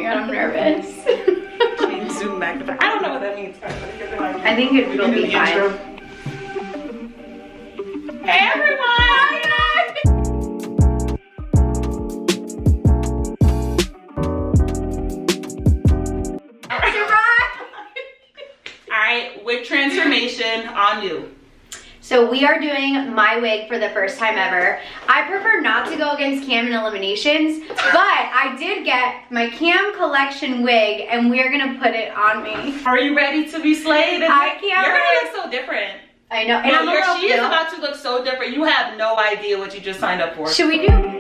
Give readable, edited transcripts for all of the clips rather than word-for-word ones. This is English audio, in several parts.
god, I'm nervous. Zoom magnify. I don't know what that means. I think it'll be fine. Hey everyone! Alright, wig transformation on you. So we are doing my wig for the first time ever. I prefer not to go against Cam in eliminations, but I did get my Cam collection wig and we're gonna put it on me. Are you ready to be slayed? I can't You're wait. gonna look so different. I know, and I'm she is about to look so different. You have no idea what you just signed up for. Should we do?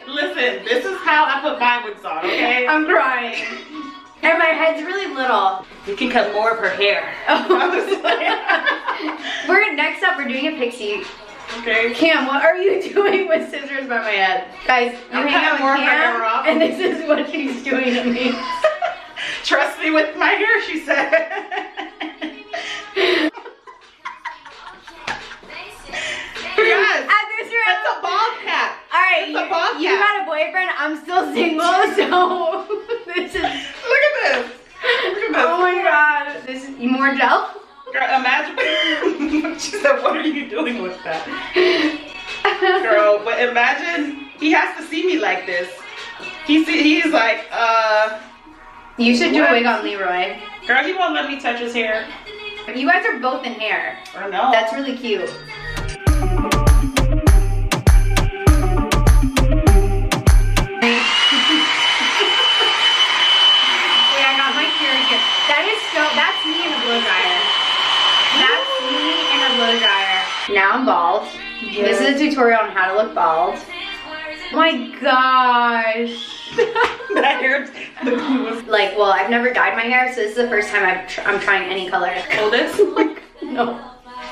Listen, this is how I put my wigs on, okay? I'm crying. And my head's really little. You can cut more of her hair. Next up, we're doing a pixie. Okay. Cam, what are you doing with scissors by my head? Guys, you hang out with Cam, and this is what she's doing to me. Trust me with my hair, she said. Yes. It's a bald cap. Alright, you got a boyfriend, I'm still single, so this is... Look at this. Look at this. Oh my god. This is more gel? Girl, imagine. She said, what are you doing with that? Girl, but imagine he has to see me like this. He's like, You should do a wig on Leroy. Girl, he won't let me touch his hair. You guys are both in hair. I know. That's really cute. That's me in a blow dryer. That's me in a blow dryer. Now I'm bald. Yes. This is a tutorial on how to look bald. Oh my gosh. That hair, the glue was... Like, well, I've never dyed my hair, so this is the first time I'm trying any color. Hold this? Like, no.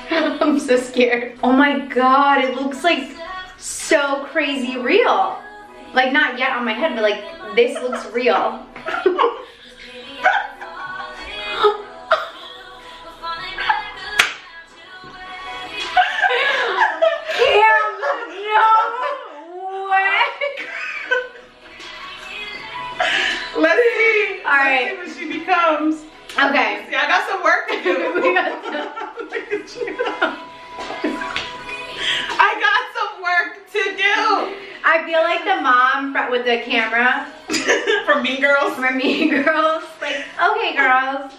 I'm so scared. Oh my god, it looks like so crazy real. Like, not yet on my head, but like, this looks real. Let's see. All right. Let's see what she becomes. Okay. See, I got some work to do. We got some. Look at you. I got some work to do. I feel like the mom with the camera. From Mean Girls? From Mean Girls. Like, okay, girls.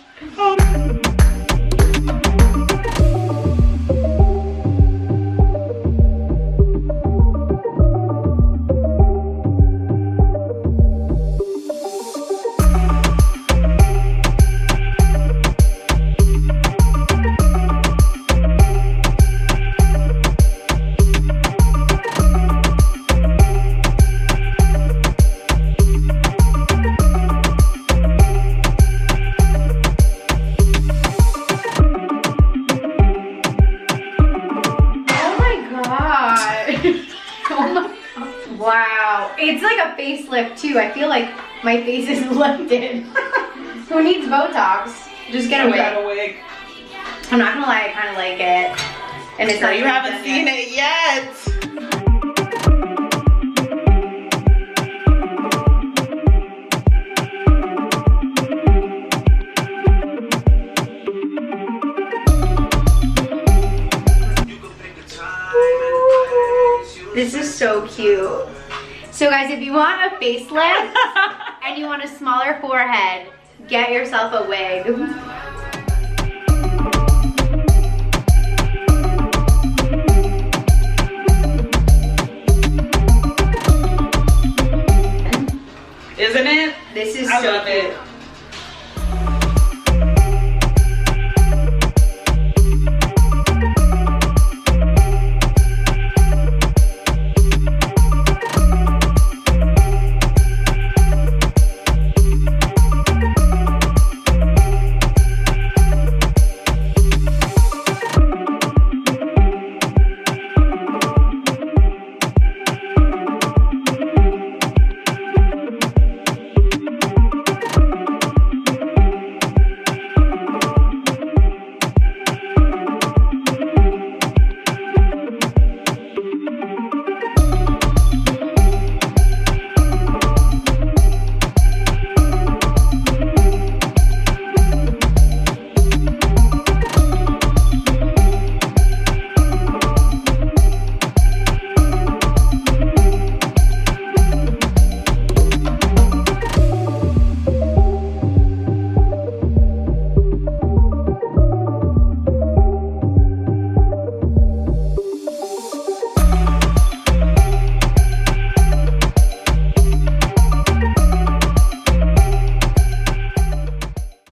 Wow, it's like a facelift too. I feel like my face is lifted. Who needs Botox? Just get a wig. I'm not gonna lie, I kind of like it. And it's not you haven't seen it yet. This is so cute. So guys, if you want a facelift and you want a smaller forehead, get yourself a wig. Isn't it? This is I so love cute. it.